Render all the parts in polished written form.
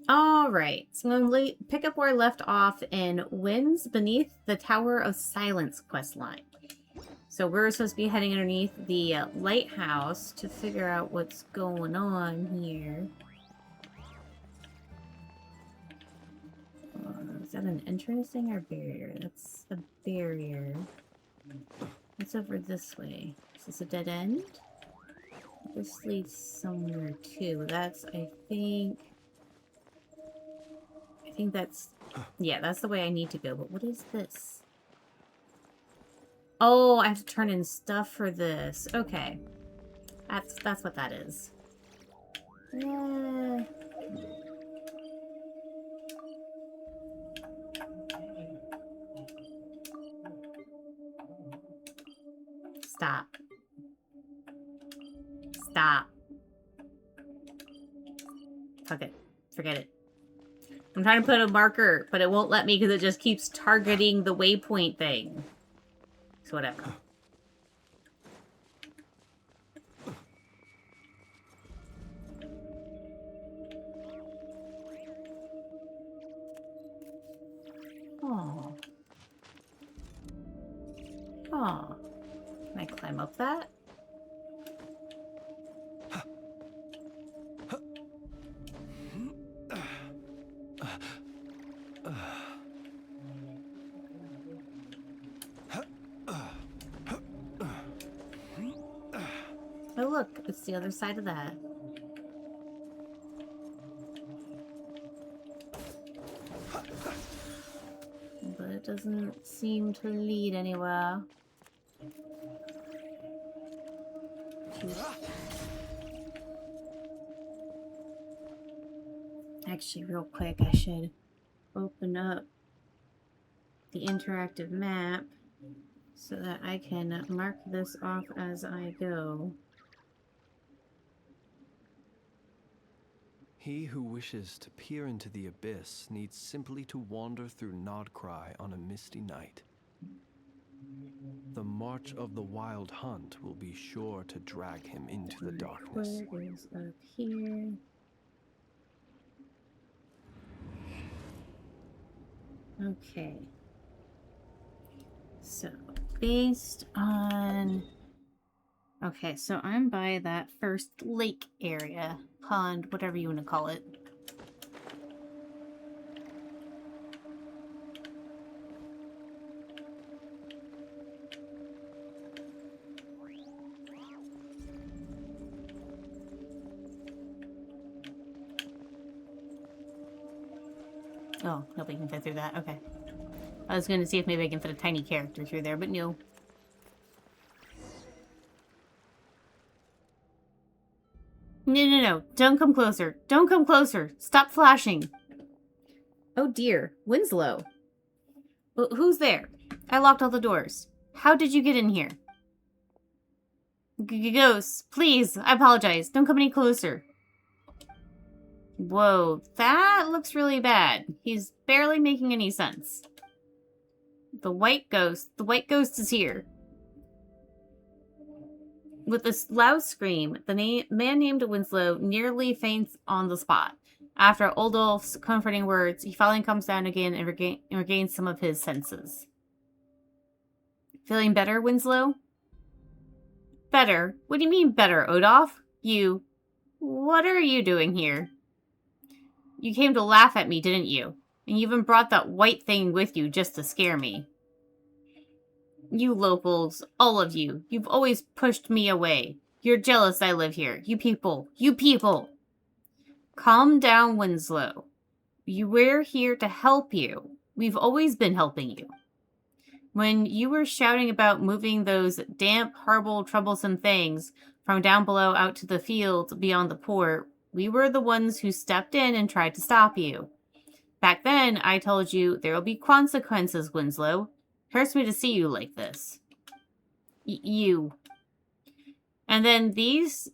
All right, so I'm going to pick up where I left off in Winds Beneath the Tower of Silence questline. So we're supposed to be heading underneath the lighthouse to figure out what's going on here. Is that an entrance thing or barrier? That's a barrier. What's over this way? Is this a dead end? This leads somewhere too. That's, I think that's... Yeah, that's the way I need to go. But what is this? Oh, I have to turn in stuff for this. Okay. That's what that is. Yeah. Stop. Stop. Fuck it. Forget it. I'm trying to put a marker, but it won't let me because it just keeps targeting the waypoint thing. So whatever. Oh. Oh. Can I climb up that? Oh look, it's the other side of that. But it doesn't seem to lead anywhere. Actually, real quick, I should open up the interactive map so that I can mark this off as I go. He who wishes to peer into the abyss needs simply to wander through Nodcry on a misty night. The march of the wild hunt will be sure to drag him into the darkness. Where is up here? Okay. So, based on... Okay, so I'm by that first lake area. Pond, whatever you want to call it. Oh, nobody can fit through that. Okay. I was going to see if maybe I can fit a tiny character through there, but no. No. Don't come closer. Don't come closer. Stop flashing. Oh dear. Winslow. Who's there? I locked all the doors. How did you get in here? Ghosts, please. I apologize. Don't come any closer. Whoa, that looks really bad. He's barely making any sense. The white ghost is here. With this loud scream, the man named Winslow nearly faints on the spot. After Oldulf's comforting words, he finally comes down again and regains some of his senses. Feeling better, Winslow? Better? What do you mean better, Odolf? What are you doing here? You came to laugh at me, didn't you? And you even brought that white thing with you just to scare me. You locals, all of you, you've always pushed me away. You're jealous I live here. You people. Calm down, Winslow. We're here to help you. We've always been helping you. When you were shouting about moving those damp, horrible, troublesome things from down below out to the fields beyond the port, we were the ones who stepped in and tried to stop you. Back then, I told you there will be consequences, Winslow. Hurts me to see you like this. You. And then these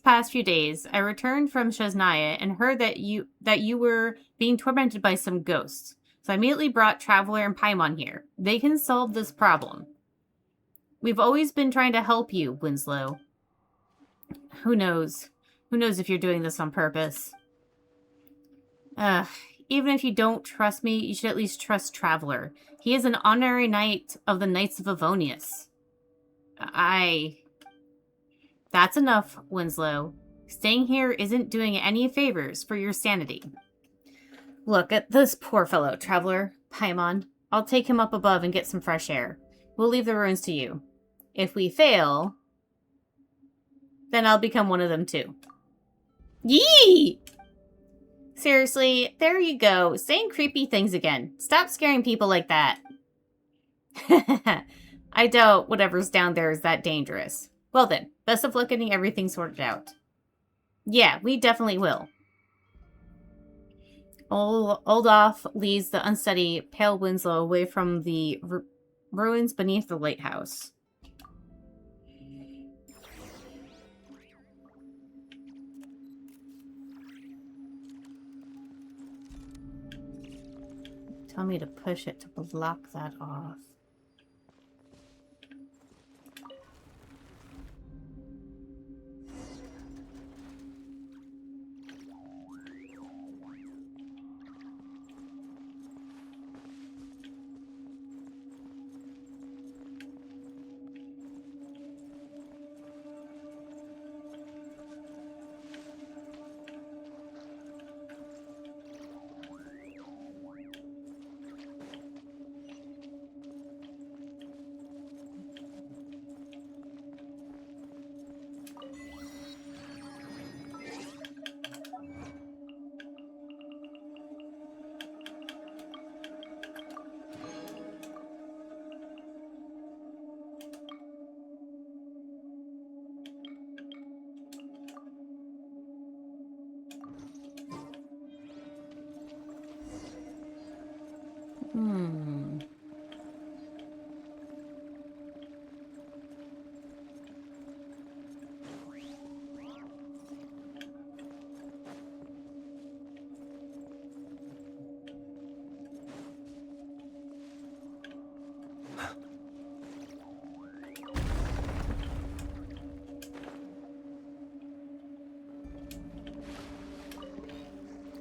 past few days, I returned from Shasnaya and heard that you were being tormented by some ghosts. So I immediately brought Traveler and Paimon here. They can solve this problem. We've always been trying to help you, Winslow. Who knows? Who knows if you're doing this on purpose? Ugh. Even if you don't trust me, you should at least trust Traveler. He is an honorary knight of the Knights of Avonius. That's enough, Winslow. Staying here isn't doing any favors for your sanity. Look at this poor fellow, Traveler. Paimon. I'll take him up above and get some fresh air. We'll leave the ruins to you. If we fail, then I'll become one of them too. Yee! Seriously, there you go, saying creepy things again. Stop scaring people like that. I doubt whatever's down there is that dangerous. Well then, best of luck getting everything sorted out. Yeah, we definitely will. Olaf leads the unsteady, pale Winslow away from the ruins beneath the lighthouse. Tell me to push it to block that off.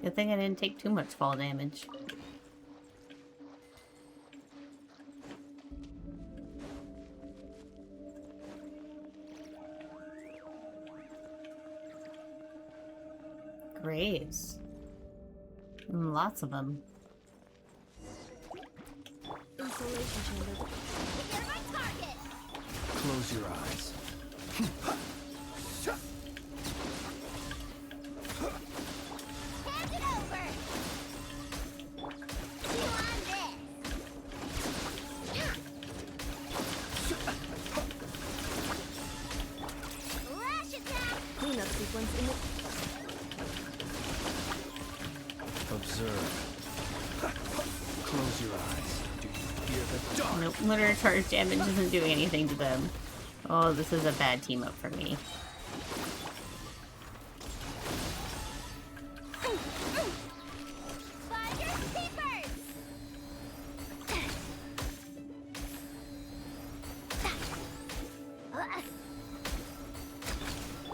Good thing I didn't take too much fall damage. Graves. Lots of them. Insulation chamber. They're my target. Close your eyes. Hand it over. You on this. Lash attack. Cleanup sequence in the... Observe. Close your eyes. Do you hear the dark? Nope, litter charge damage isn't doing anything to them. Oh, this is a bad team up for me. Fire keepers.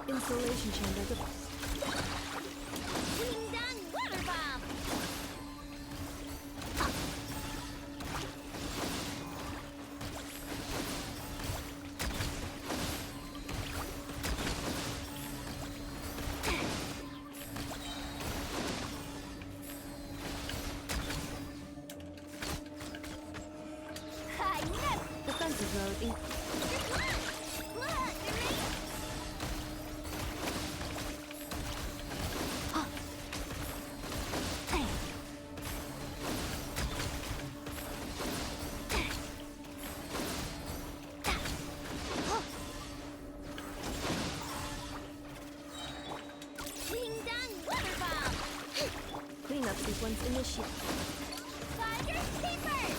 Insulation chamber. Wing down water bomb. I know. Defensive mode. Look, Cleanup sequence initiated. Fire keepers!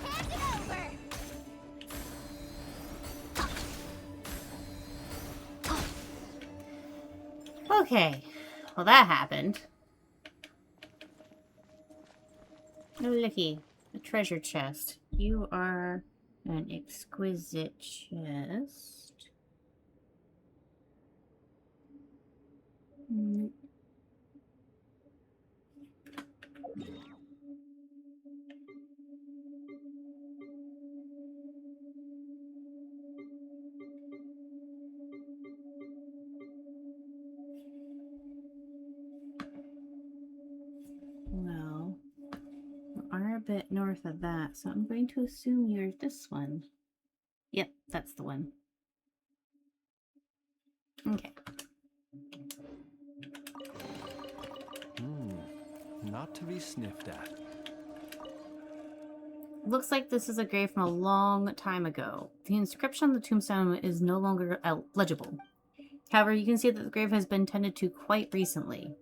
Hand it over! Okay. Well, that happened. Oh, looky. A treasure chest. You are an exquisite chest. Mm. Well, we are a bit north of that, so I'm going to assume you're this one. Yep, that's the one. Okay. Not to be sniffed at. Looks like this is a grave from a long time ago. The inscription on the tombstone is no longer legible. However, you can see that the grave has been tended to quite recently.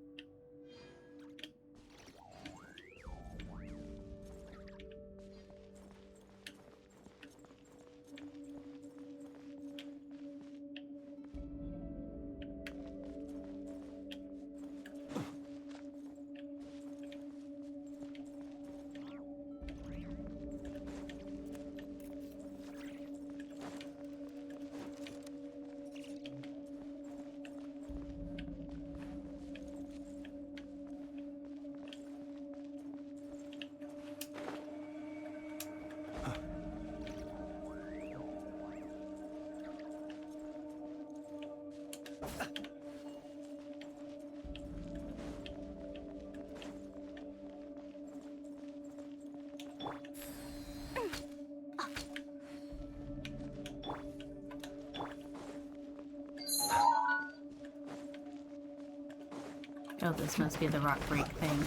Oh, this must be the rock break thing.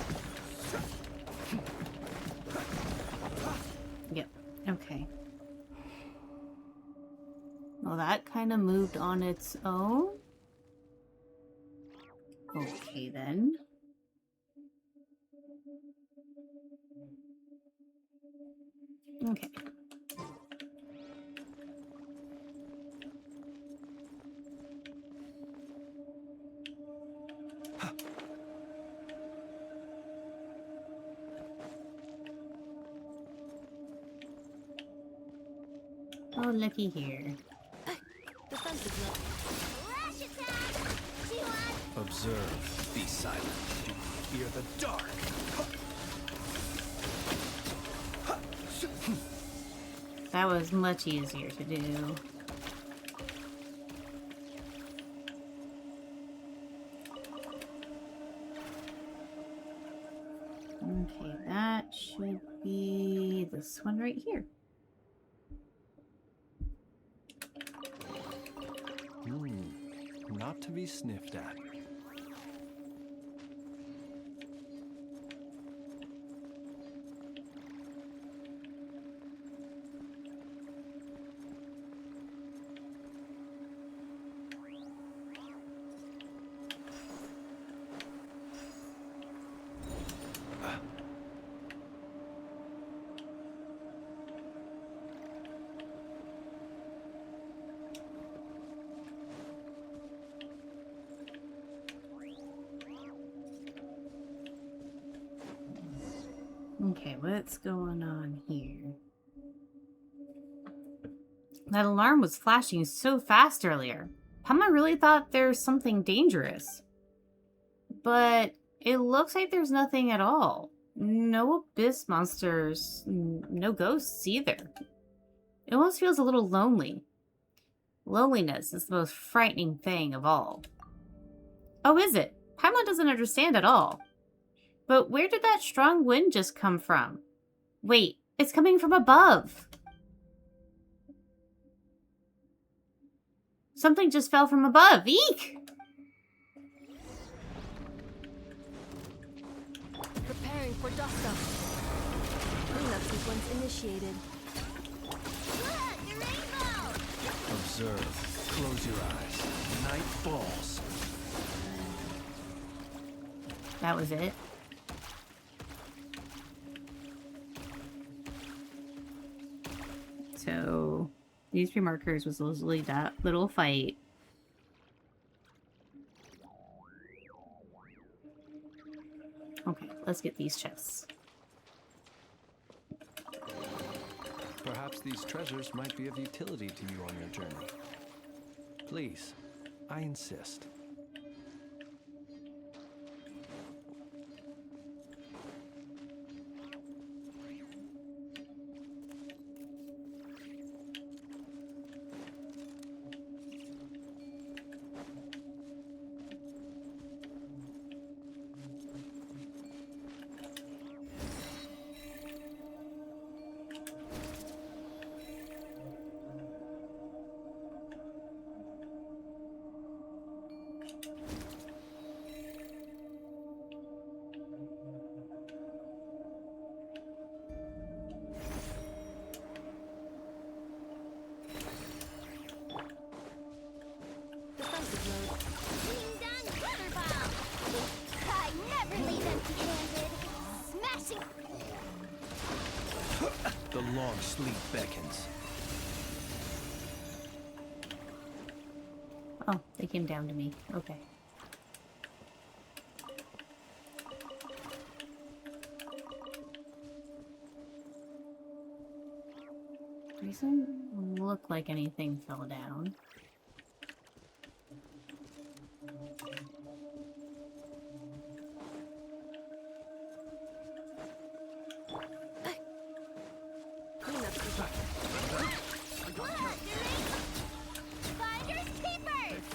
Yep. Okay. Well, that kind of moved on its own. Okay, then. Okay. Oh, looky here. Defensive look. Flash attack! G1! Observe. Be silent. Fear the dark. That was much easier to do. Okay, that should be this one right here. Not to be sniffed at. Okay, what's going on here? That alarm was flashing so fast earlier. Pama really thought there's something dangerous. But it looks like there's nothing at all. No abyss monsters, no ghosts either. It almost feels a little lonely. Loneliness is the most frightening thing of all. Oh, is it? Paimon doesn't understand at all. But where did that strong wind just come from? Wait, it's coming from above. Something just fell from above. Eek! Preparing for dust-up. Cleanup sequence initiated. Look! The rainbow! Observe. Close your eyes. Night falls. That was it. So, these 3 markers was literally that little fight. let's get these chests. Perhaps these treasures might be of utility to you on your journey. Please, I insist. Defensive mode. Ding dong, rubber bomb. I never leave empty-handed. Smashing. The long sleep beckons. Oh, they came down to me. Okay. Doesn't look like anything fell down. Finders keepers.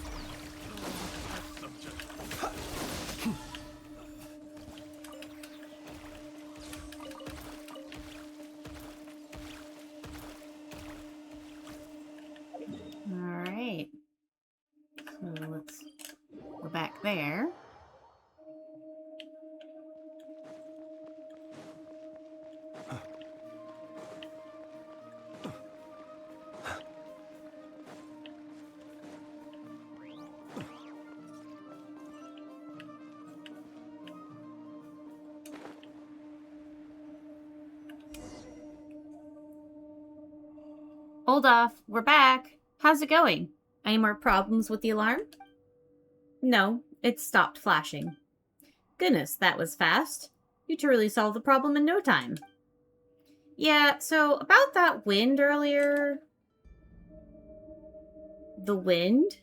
Alright. So let's go back there. Hold off. We're back. How's it going? Any more problems with the alarm? No, it stopped flashing. Goodness, that was fast. You two really solved the problem in no time. Yeah, so about that wind earlier... The wind?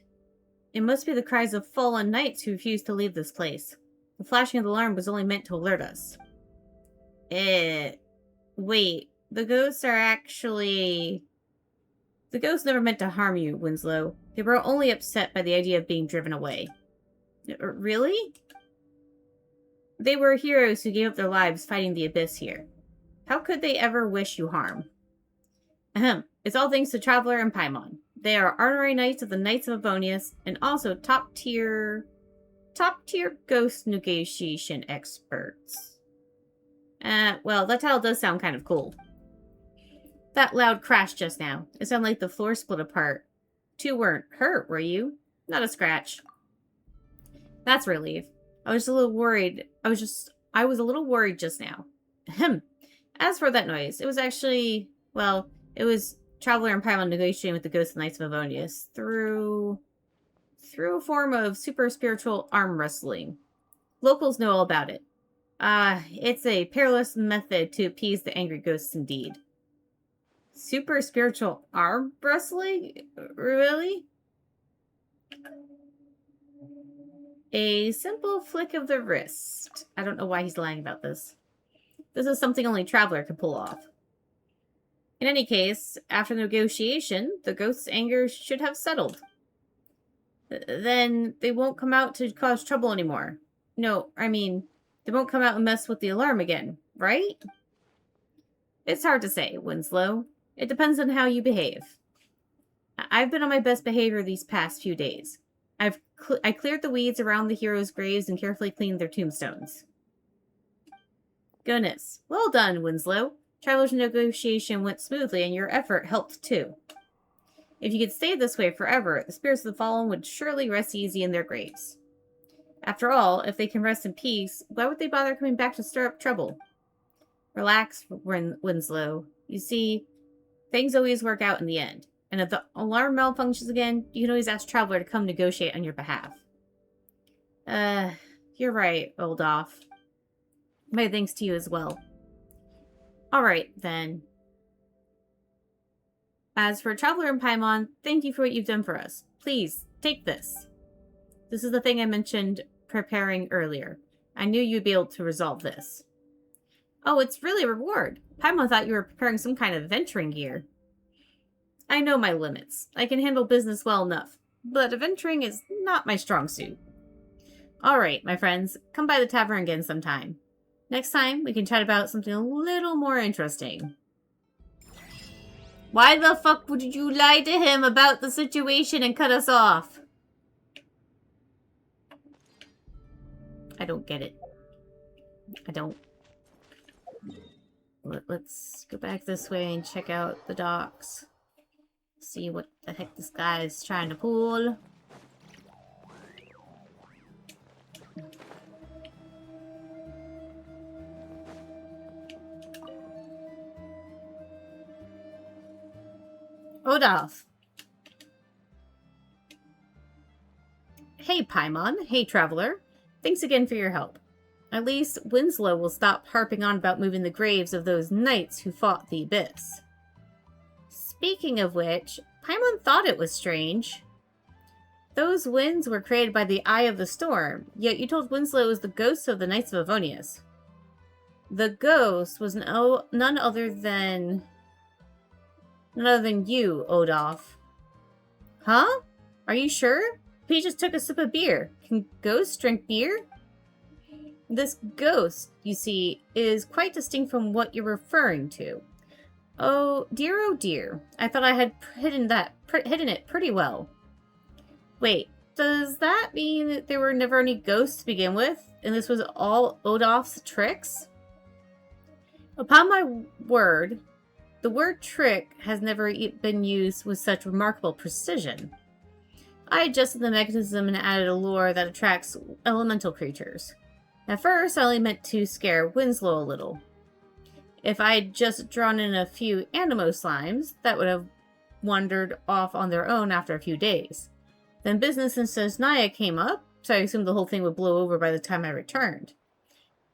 It must be the cries of fallen knights who refused to leave this place. The flashing of the alarm was only meant to alert us. Wait, the ghosts are actually... The ghosts never meant to harm you, Winslow. They were only upset by the idea of being driven away. Really? They were heroes who gave up their lives fighting the Abyss here. How could they ever wish you harm? Ahem. It's all thanks to Traveler and Paimon. They are honorary knights of the Knights of Avonius, and also top-tier ghost negotiation experts. Well, that title does sound kind of cool. That loud crash just now. It sounded like the floor split apart. Two weren't hurt, were you? Not a scratch. That's a relief. I was a little worried. I was a little worried just now. Ahem. As for that noise, it was actually, well, it was Traveler and Paimon negotiating with the Ghosts of Knights of Avonius through a form of super spiritual arm wrestling. Locals know all about it. It's a perilous method to appease the angry ghosts indeed. Super spiritual arm wrestling? Really? A simple flick of the wrist. I don't know why he's lying about this. This is something only Traveler can pull off. In any case, after the negotiation, the ghost's anger should have settled. Then they won't come out to cause trouble anymore. No, I mean, they won't come out and mess with the alarm again, right? It's hard to say, Winslow. It depends on how you behave. I've been on my best behavior these past few days. I cleared the weeds around the heroes' graves and carefully cleaned their tombstones. Goodness. Well done, Winslow. Traveler's negotiation went smoothly and your effort helped too. If you could stay this way forever, the spirits of the fallen would surely rest easy in their graves. After all, if they can rest in peace, why would they bother coming back to stir up trouble? Relax, Winslow. You see, things always work out in the end. And if the alarm malfunctions again, you can always ask Traveler to come negotiate on your behalf. You're right, Oldoff. My thanks to you as well. Alright, then. As for Traveler and Paimon, thank you for what you've done for us. Please, take this. This is the thing I mentioned preparing earlier. I knew you'd be able to resolve this. Oh, it's really a reward. Paimon thought you were preparing some kind of adventuring gear. I know my limits. I can handle business well enough, but adventuring is not my strong suit. Alright, my friends, come by the tavern again sometime. Next time, we can chat about something a little more interesting. Why the fuck would you lie to him about the situation and cut us off? I don't get it. I don't. Let's go back this way and check out the docks. See what the heck this guy is trying to pull. Odolph. Hey, Paimon. Hey, Traveler. Thanks again for your help. At least Winslow will stop harping on about moving the graves of those knights who fought the Abyss. Speaking of which, Paimon thought it was strange. Those winds were created by the Eye of the Storm, yet you told Winslow it was the ghost of the Knights of Avonius. The ghost was none other than you, Odolph. Huh? Are you sure? He just took a sip of beer. Can ghosts drink beer? This ghost, you see, is quite distinct from what you're referring to. Oh dear. I thought I had hidden it pretty well. Wait, does that mean that there were never any ghosts to begin with, and this was all Odolph's tricks? Upon my word, the word trick has never been used with such remarkable precision. I adjusted the mechanism and added a lure that attracts elemental creatures. At first, I only meant to scare Winslow a little. If I had just drawn in a few Animo slimes, that would have wandered off on their own after a few days. Then business in Sosnaya came up, so I assumed the whole thing would blow over by the time I returned.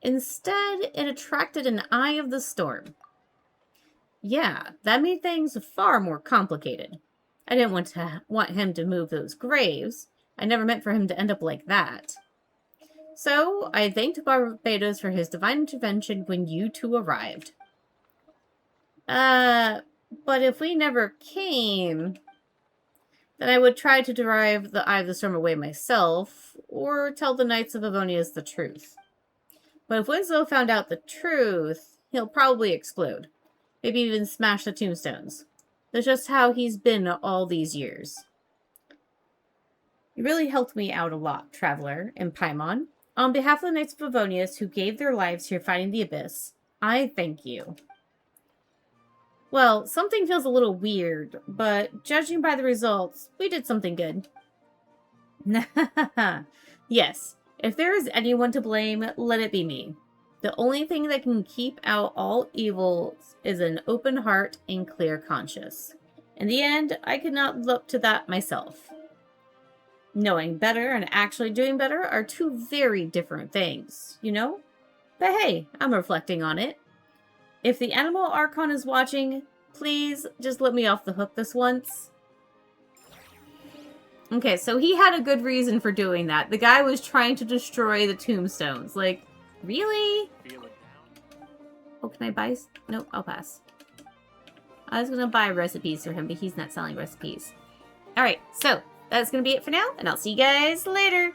Instead, it attracted an Eye of the Storm. Yeah, that made things far more complicated. I didn't want him to move those graves. I never meant for him to end up like that. So, I thanked Barbatos for his divine intervention when you two arrived. But if we never came, then I would try to drive the Eye of the Storm away myself, or tell the Knights of Avonius the truth. But if Winslow found out the truth, he'll probably explode. Maybe even smash the tombstones. That's just how he's been all these years. You really helped me out a lot, Traveler and Paimon. On behalf of the Knights of Avonius who gave their lives here fighting the Abyss, I thank you. Well, something feels a little weird, but judging by the results, we did something good. Yes, if there is anyone to blame, let it be me. The only thing that can keep out all evils is an open heart and clear conscience. In the end, I could not look to that myself. Knowing better and actually doing better are two very different things, you know? But hey, I'm reflecting on it. If the Animal Archon is watching, please just let me off the hook this once. Okay, so he had a good reason for doing that. The guy was trying to destroy the tombstones. Like, really? Oh, can I buy? Nope, I'll pass. I was going to buy recipes for him, but he's not selling recipes. Alright, so that's going to be it for now, and I'll see you guys later.